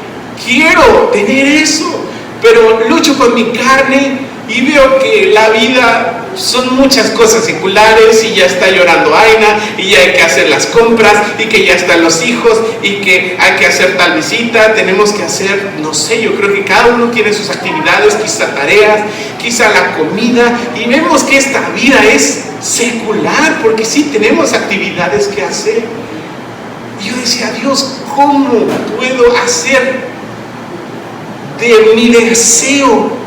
quiero tener eso, pero lucho con mi carne y veo que la vida son muchas cosas seculares y ya está llorando Aina y ya hay que hacer las compras y que ya están los hijos y que hay que hacer tal visita, tenemos que hacer, no sé, yo creo que cada uno tiene sus actividades, quizá tareas, quizá la comida, y vemos que esta vida es secular porque sí tenemos actividades que hacer. Y yo decía, Dios, ¿cómo puedo hacer de mi deseo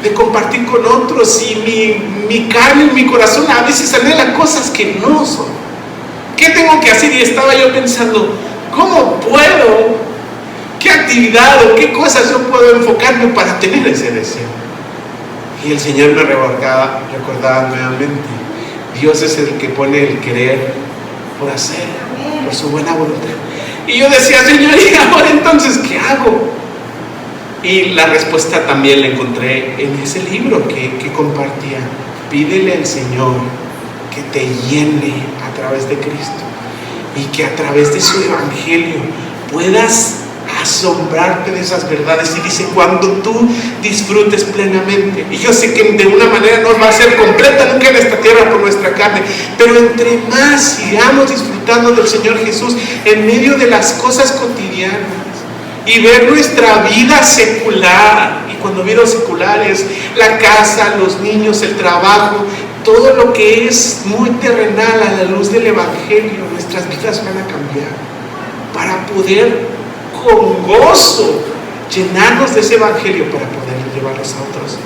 de compartir con otros y mi carne y mi corazón a veces anhela cosas que no son? ¿Qué tengo que hacer? Y estaba yo pensando, ¿cómo puedo? ¿Qué actividad o qué cosas yo puedo enfocarme para tener ese deseo? Y el Señor me recordaba nuevamente, Dios es el que pone el querer por hacer, por su buena voluntad. Y yo decía, Señor, ¿y ahora entonces qué hago? Y la respuesta también la encontré en ese libro que compartía. Pídele al Señor que te llene a través de Cristo y que a través de su Evangelio puedas asombrarte de esas verdades. Y dice, cuando tú disfrutes plenamente, y yo sé que de una manera no va a ser completa nunca en esta tierra por nuestra carne, pero entre más sigamos disfrutando del Señor Jesús en medio de las cosas cotidianas, y ver nuestra vida secular, y cuando digo secular es la casa, los niños, el trabajo, todo lo que es muy terrenal a la luz del Evangelio, nuestras vidas van a cambiar para poder con gozo llenarnos de ese Evangelio para poder llevarlos a otros.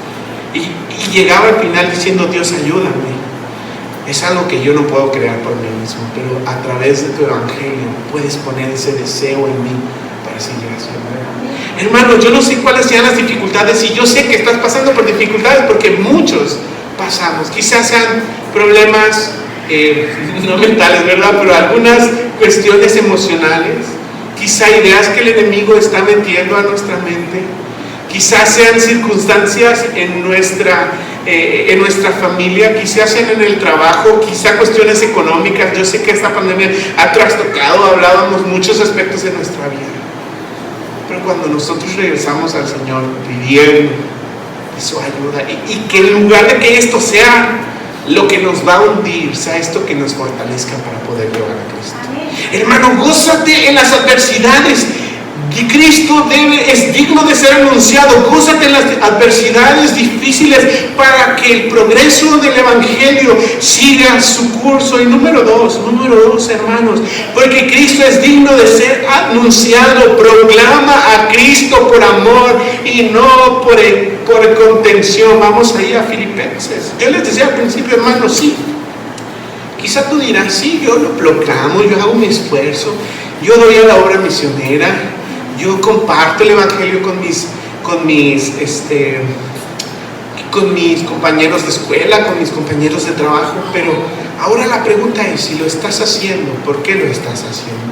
Y llegaba al final diciendo, Dios, ayúdame. Es algo que yo no puedo crear por mí mismo, pero a través de tu Evangelio puedes poner ese deseo en mí para seguir haciendo. Hermano, yo no sé cuáles sean las dificultades, y yo sé que estás pasando por dificultades porque muchos pasamos. Quizás sean problemas no mentales, ¿verdad? Pero algunas cuestiones emocionales, quizá ideas que el enemigo está metiendo a nuestra mente, quizás sean circunstancias en nuestra familia, quizás sean en el trabajo, quizá cuestiones económicas. Yo sé que esta pandemia ha trastocado, hablábamos muchos aspectos de nuestra vida. Pero cuando nosotros regresamos al Señor pidiendo su ayuda, y que en lugar de que esto sea lo que nos va a hundir, sea esto que nos fortalezca para poder llevar a Cristo. Hermano, gózate en las adversidades. Y Cristo es digno de ser anunciado. Gózate en las adversidades difíciles para que el progreso del Evangelio siga su curso. Y número dos, hermanos, porque Cristo es digno de ser anunciado. Proclama a Cristo por amor y no por contención. Vamos ahí a Filipenses. Yo les decía al principio, hermanos, sí, quizá tú dirás, sí, yo lo proclamo, yo hago mi esfuerzo, yo doy a la obra misionera, yo comparto el Evangelio con mis compañeros de escuela, con mis compañeros de trabajo, pero ahora la pregunta es, si lo estás haciendo, ¿por qué lo estás haciendo?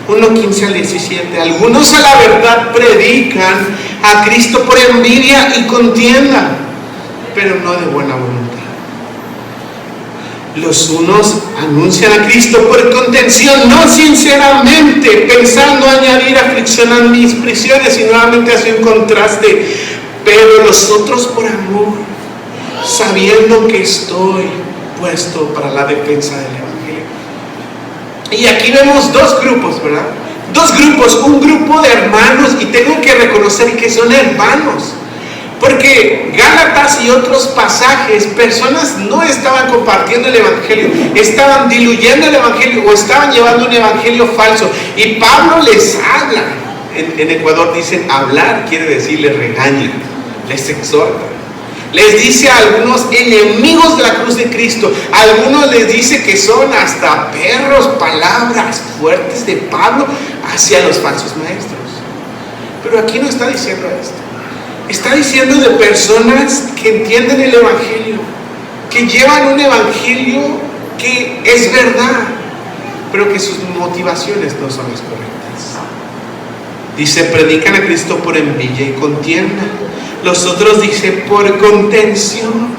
1:15 al 17, algunos a la verdad predican a Cristo por envidia y contienda, pero no de buena voluntad. Los unos anuncian a Cristo por contención, no sinceramente, pensando añadir aflicción a mis prisiones, y nuevamente hace un contraste, pero los otros por amor, sabiendo que estoy puesto para la defensa del Evangelio. Y aquí vemos dos grupos, ¿verdad? Dos grupos, un grupo de hermanos, y tengo que reconocer que son hermanos. Porque Gálatas y otros pasajes, personas no estaban compartiendo el Evangelio, estaban diluyendo el Evangelio o estaban llevando un Evangelio falso. Y Pablo les habla en Ecuador dicen hablar, quiere decir les regaña, les exhorta. Les dice a algunos enemigos de la cruz de Cristo, a algunos les dice que son hasta perros, palabras fuertes de Pablo hacia los falsos maestros. Pero aquí no está diciendo esto. Está diciendo de personas que entienden el Evangelio, que llevan un Evangelio que es verdad, pero que sus motivaciones no son las correctas. Dice, predican a Cristo por envidia y contienda. Los otros dicen por contención.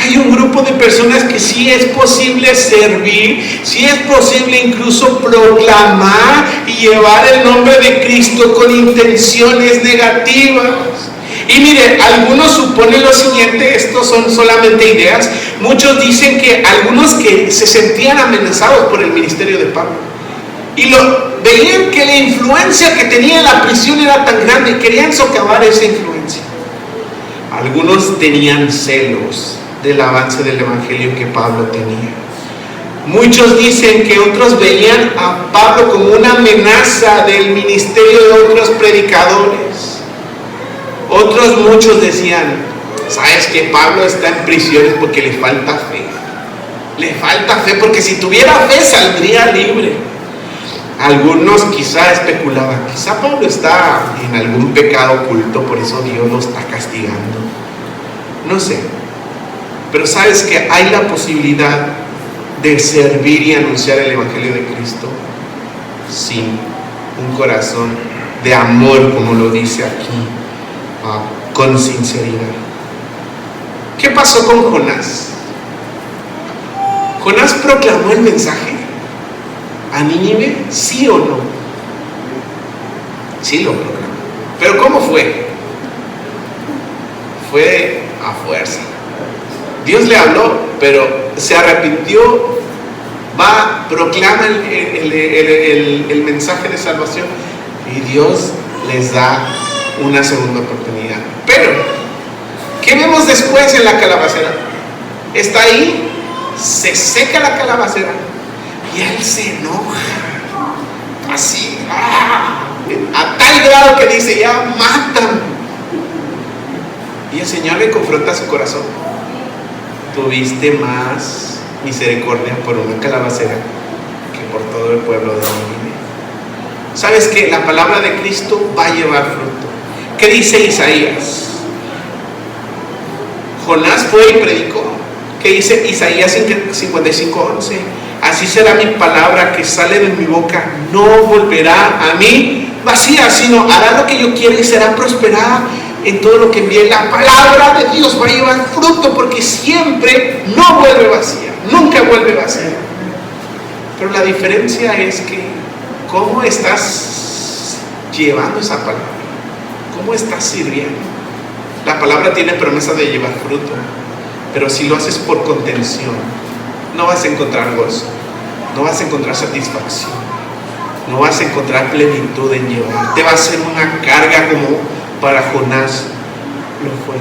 Hay un grupo de personas que sí es posible servir, sí es posible incluso proclamar y llevar el nombre de Cristo con intenciones negativas. Y mire, algunos suponen lo siguiente, estos son solamente ideas. Muchos dicen que algunos que se sentían amenazados por el ministerio de Pablo y veían que la influencia que tenía en la prisión era tan grande y querían socavar esa influencia. Algunos tenían celos del avance del evangelio que Pablo tenía. Muchos dicen que otros veían a Pablo como una amenaza del ministerio de otros predicadores. Otros muchos decían, ¿sabes que Pablo está en prisiones porque le falta fe? Le falta fe porque si tuviera fe saldría libre. Algunos quizá especulaban, quizá Pablo está en algún pecado oculto, por eso Dios lo está castigando. No sé. Pero sabes que hay la posibilidad de servir y anunciar el Evangelio de Cristo sin un corazón de amor, como lo dice aquí, con sinceridad. ¿Qué pasó con Jonás? ¿Jonás proclamó el mensaje a Nínive? ¿Sí o no? Sí lo proclamó. ¿Pero cómo fue? Fue a fuerza. Dios le habló, pero se arrepintió, proclama el mensaje de salvación y Dios les da una segunda oportunidad. Pero, ¿qué vemos después en la calabacera? Está ahí, se seca la calabacera y él se enoja, así, a tal grado que dice, ya mátame. Y el Señor le confronta su corazón. Tuviste más misericordia por una calabacera que por todo el pueblo de Nínive. ¿Sabes que la palabra de Cristo va a llevar fruto? ¿Qué dice Isaías? Jonás fue y predicó. ¿Qué dice Isaías 55:11? Así será mi palabra que sale de mi boca, no volverá a mí vacía, sino hará lo que yo quiera y será prosperada en todo lo que envíe. La palabra de Dios va a llevar fruto porque siempre no vuelve vacía, nunca vuelve vacía. Pero la diferencia es que cómo estás llevando esa palabra, cómo estás sirviendo. La palabra tiene promesa de llevar fruto, pero si lo haces por contención, no vas a encontrar gozo, no vas a encontrar satisfacción, no vas a encontrar plenitud en llevar. Te va a ser una carga como para Jonás lo fue.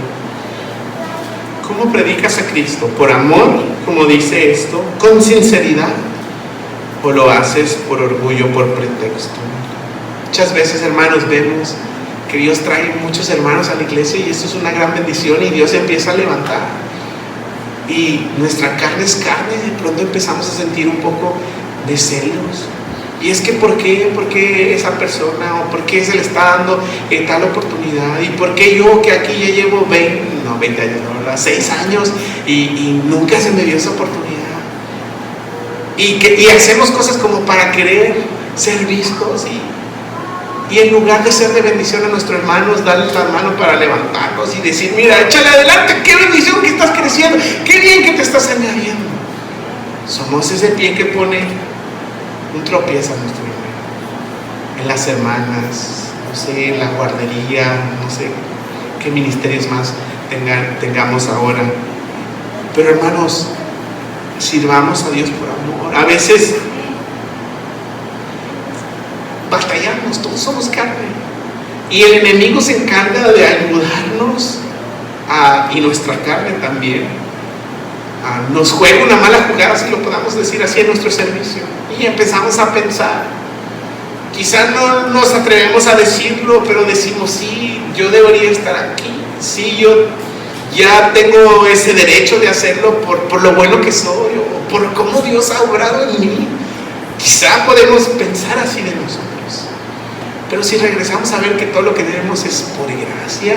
¿Cómo predicas a Cristo? ¿Por amor, como dice esto? ¿Con sinceridad? ¿O lo haces por orgullo, por pretexto? Muchas veces, hermanos, vemos que Dios trae muchos hermanos a la iglesia y esto es una gran bendición y Dios empieza a levantar. Y nuestra carne es carne y de pronto empezamos a sentir un poco de celos. Y es que ¿por qué esa persona? ¿O por qué se le está dando tal oportunidad? ¿Y por qué yo que aquí ya llevo 20 años, ¿no? 6 años y nunca se me dio esa oportunidad? Y hacemos cosas como para querer ser vistos y en lugar de ser de bendición a nuestros hermanos, darles la mano para levantarlos y decir, mira, échale adelante, qué bendición que estás creciendo, qué bien que te estás añadiendo. Somos ese pie que pone un tropiezo a nuestro hermano. En las semanas, no sé, en la guardería, no sé qué ministerios más tengamos ahora. Pero hermanos, sirvamos a Dios por amor. A veces batallamos, todos somos carne. Y el enemigo se encarga de ayudarnos y nuestra carne también. Nos juega una mala jugada, si lo podamos decir así, en nuestro servicio. Y empezamos a pensar, Quizás no nos atrevemos a decirlo, pero decimos, sí, yo debería estar aquí, sí, yo ya tengo ese derecho de hacerlo por lo bueno que soy, o por cómo Dios ha obrado en mí. Quizá podemos pensar así de nosotros, pero si regresamos a ver que todo lo que tenemos es por gracia,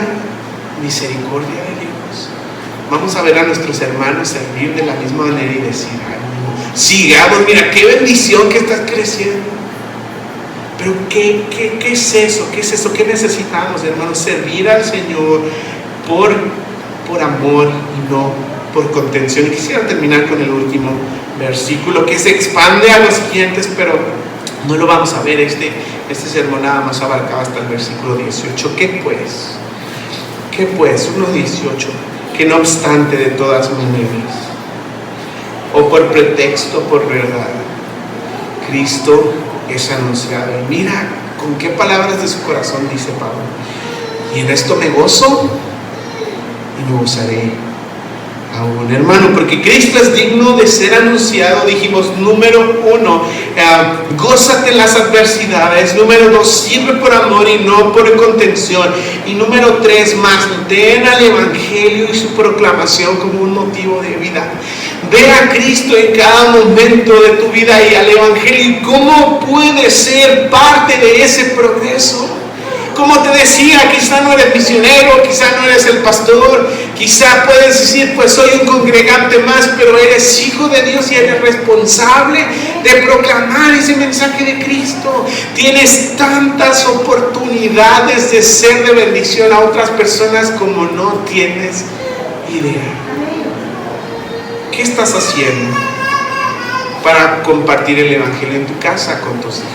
misericordia de Dios, vamos a ver a nuestros hermanos servir de la misma manera y decir, sigamos, mira, qué bendición que estás creciendo. Pero ¿qué es eso? ¿Qué es eso? ¿Qué necesitamos, hermanos? Servir al Señor por amor y no por contención. Y quisiera terminar con el último versículo que se expande a los siguientes, pero no lo vamos a ver. Este sermón nada más abarcaba hasta el versículo 18. ¿Qué pues? 1:18. Que no obstante de todas maneras, o por pretexto, por verdad, Cristo es anunciado. Y mira con qué palabras de su corazón dice Pablo: y en esto me gozo y me gozaré aún, hermano, porque Cristo es digno de ser anunciado. Dijimos, número 1, gózate en las adversidades. Número 2, sirve por amor y no por contención. Y número 3, mantén al Evangelio y su proclamación como un motivo de vida. Ve a Cristo en cada momento de tu vida y al Evangelio. ¿Y cómo puedes ser parte de ese progreso? Como te decía, quizá no eres misionero, quizá no eres el pastor, quizá puedes decir, pues soy un congregante más, pero eres hijo de Dios y eres responsable de proclamar ese mensaje de Cristo. Tienes tantas oportunidades de ser de bendición a otras personas como no tienes idea. ¿Qué estás haciendo para compartir el Evangelio en tu casa con tus hijos?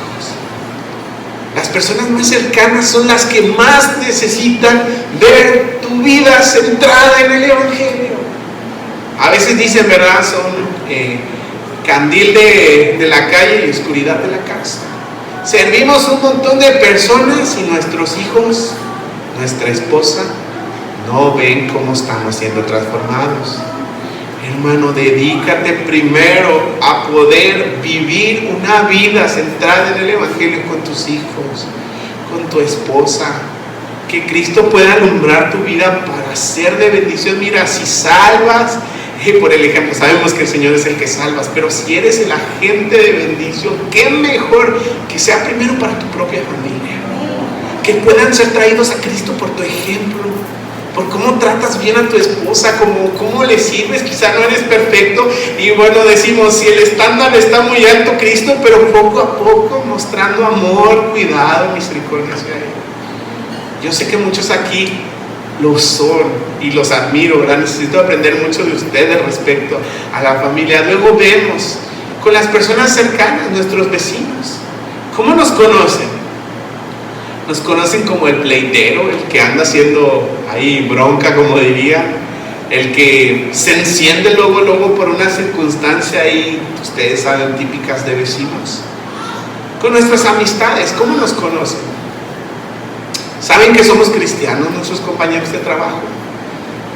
Las personas más cercanas son las que más necesitan ver tu vida centrada en el Evangelio. A veces dicen, ¿verdad? Son candil de la calle y oscuridad de la casa. Servimos un montón de personas y nuestros hijos, nuestra esposa, no ven cómo estamos siendo transformados. Hermano, dedícate primero a poder vivir una vida centrada en el Evangelio con tus hijos, con tu esposa. Que Cristo pueda alumbrar tu vida para ser de bendición. Mira, si salvas, por el ejemplo, sabemos que el Señor es el que salvas, pero si eres el agente de bendición, qué mejor que sea primero para tu propia familia. Que puedan ser traídos a Cristo por tu ejemplo, por cómo tratas bien a tu esposa, cómo le sirves. Quizá no eres perfecto y bueno, decimos, si el estándar está muy alto, Cristo, pero poco a poco mostrando amor, cuidado, misericordia hacia Él. Yo sé que muchos aquí lo son y los admiro, ¿verdad? Necesito aprender mucho de ustedes respecto a la familia. Luego vemos con las personas cercanas, nuestros vecinos, ¿cómo nos conocen? Nos conocen como el pleitero, el que anda haciendo ahí bronca, como diría, el que se enciende luego por una circunstancia ahí, ustedes saben, típicas de vecinos. Con nuestras amistades, ¿cómo nos conocen? ¿Saben que somos cristianos nuestros compañeros de trabajo?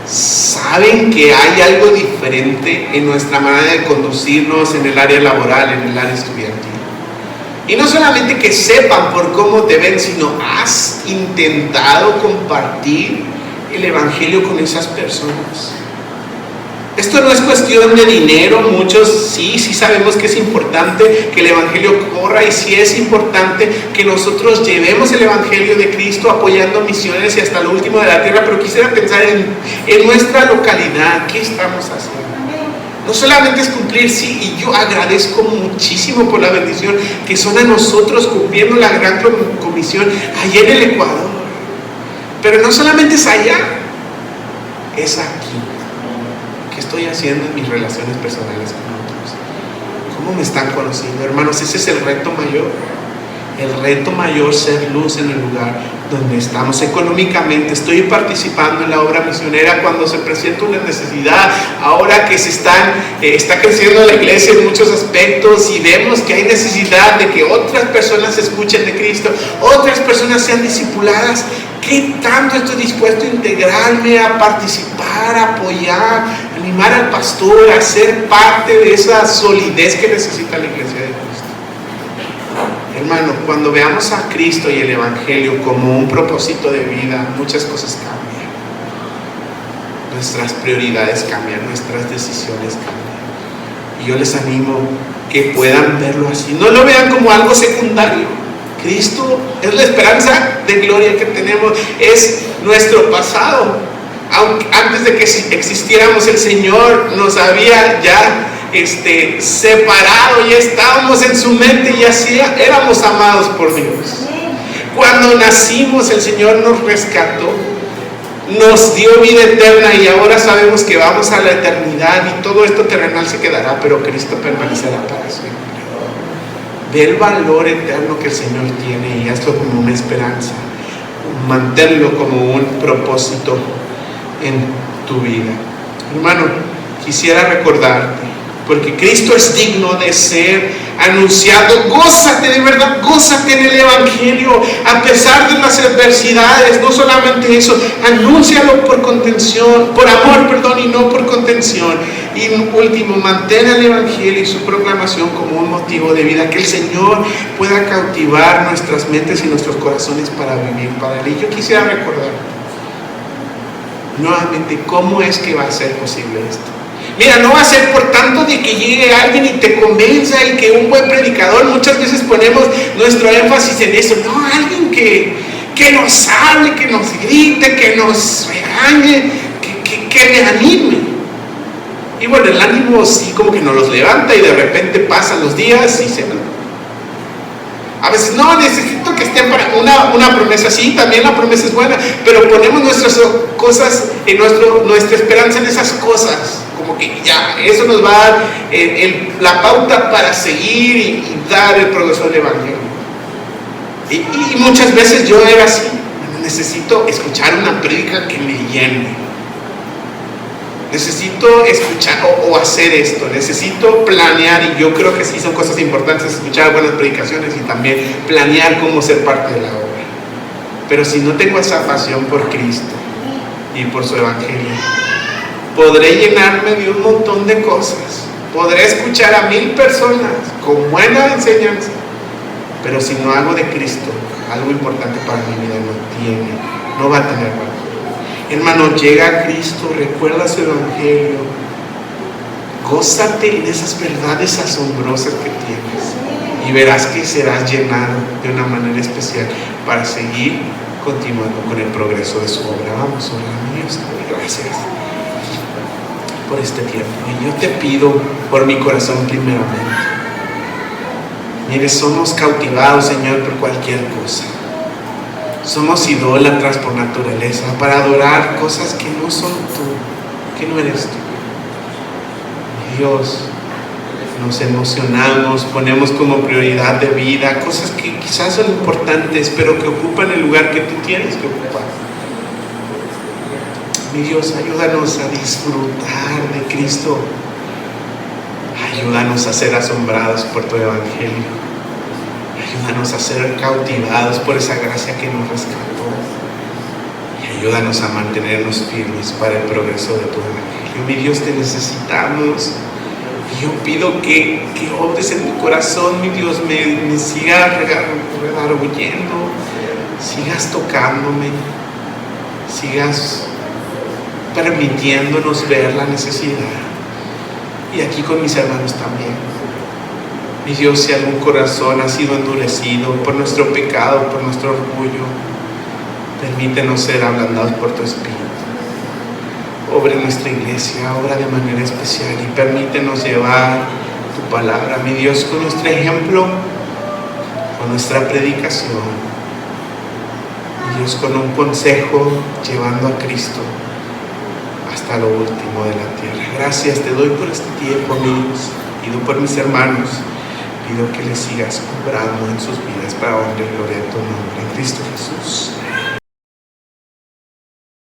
¿Saben que hay algo diferente en nuestra manera de conducirnos en el área laboral, en el área estudiantil? Y no solamente que sepan por cómo te ven, sino has intentado compartir el Evangelio con esas personas. Esto no es cuestión de dinero. Muchos sí sabemos que es importante que el Evangelio corra, y sí es importante que nosotros llevemos el Evangelio de Cristo apoyando misiones y hasta lo último de la tierra, pero quisiera pensar en nuestra localidad. ¿Qué estamos haciendo? No solamente es cumplir, sí, y yo agradezco muchísimo por la bendición que son a nosotros cumpliendo la gran comisión allá en el Ecuador. Pero no solamente es allá, es aquí. ¿Qué estoy haciendo en mis relaciones personales con otros? ¿Cómo me están conociendo, hermanos? Ese es el reto mayor. El reto mayor, ser luz en el lugar donde estamos. Económicamente, estoy participando en la obra misionera cuando se presenta una necesidad. Ahora que está creciendo la iglesia en muchos aspectos y vemos que hay necesidad de que otras personas escuchen de Cristo, otras personas sean discipuladas. ¿Qué tanto estoy dispuesto a integrarme, a participar, a apoyar, a animar al pastor, a ser parte de esa solidez que necesita la iglesia de Cristo? Hermano, cuando veamos a Cristo y el Evangelio como un propósito de vida, muchas cosas cambian. Nuestras prioridades cambian, nuestras decisiones cambian. Y yo les animo que puedan verlo así. No lo vean como algo secundario. Cristo es la esperanza de gloria que tenemos, es nuestro pasado. Aunque antes de que existiéramos, el Señor nos había ya separado, ya estábamos en su mente y así éramos amados por Dios. Cuando nacimos, el Señor nos rescató, nos dio vida eterna y ahora sabemos que vamos a la eternidad y todo esto terrenal se quedará, pero Cristo permanecerá para siempre. Ve el valor eterno que el Señor tiene y hazlo como una esperanza, manténlo como un propósito en tu vida. Hermano, quisiera recordarte, porque Cristo es digno de ser anunciado. Gózate, de verdad, gózate en el Evangelio, a pesar de las adversidades. No solamente eso, anúncialo por contención, por amor, perdón, y no por contención. Y último, mantén el Evangelio y su proclamación como un motivo de vida, que el Señor pueda cautivar nuestras mentes y nuestros corazones para vivir para Él. Y yo quisiera recordar nuevamente cómo es que va a ser posible esto. Mira, no va a ser por tanto de que llegue alguien y te convenza y que un buen predicador, muchas veces ponemos nuestro énfasis en eso. No, alguien que nos hable, que nos grite, que nos regañe, que me anime. Y bueno, el ánimo sí como que nos los levanta y de repente pasan los días y se van. A veces no, necesito que estén para una promesa. Sí, también la promesa es buena, pero ponemos nuestras cosas, nuestra esperanza en esas cosas. Como que ya, eso nos va a dar la pauta para seguir y dar el progreso del Evangelio. Y muchas veces yo era así. Necesito escuchar una prédica que me llene. Necesito escuchar o hacer esto. Necesito planear, y yo creo que sí son cosas importantes, escuchar buenas predicaciones y también planear cómo ser parte de la obra. Pero si no tengo esa pasión por Cristo y por su Evangelio, podré llenarme de un montón de cosas, podré escuchar a 1000 personas con buena enseñanza, pero si no hago de Cristo algo importante para mi vida, no va a tener valor. Hermano, llega a Cristo, recuerda su Evangelio, gózate en esas verdades asombrosas que tienes y verás que serás llenado de una manera especial para seguir continuando con el progreso de su obra. Vamos, oramos. Dios, gracias por este tiempo. Y yo te pido por mi corazón primeramente. Mire, somos cautivados, Señor, por cualquier cosa. Somos idólatras por naturaleza, para adorar cosas que no son tú, que no eres tú. Dios, nos emocionamos, ponemos como prioridad de vida cosas que quizás son importantes, pero que ocupan el lugar que tú tienes que ocupar. Mi Dios, ayúdanos a disfrutar de Cristo. Ayúdanos a ser asombrados por tu Evangelio. Ayúdanos a ser cautivados por esa gracia que nos rescató. Y ayúdanos a mantenernos firmes para el progreso de tu Evangelio. Mi Dios, te necesitamos. Y yo pido que obres en tu corazón, mi Dios, me sigas redarguyendo, sigas tocándome, sigas permitiéndonos ver la necesidad. Y aquí con mis hermanos también. Mi Dios, si algún corazón ha sido endurecido por nuestro pecado, por nuestro orgullo, permítenos ser ablandados por tu Espíritu. Obra en nuestra iglesia, obra de manera especial y permítenos llevar tu palabra, mi Dios, con nuestro ejemplo, con nuestra predicación. Mi Dios, con un consejo, llevando a Cristo hasta lo último de la tierra. Gracias te doy por este tiempo, mi Dios. Pido por mis hermanos. Pido que les sigas obrando en sus vidas para honra y gloria de tu nombre, en Cristo Jesús.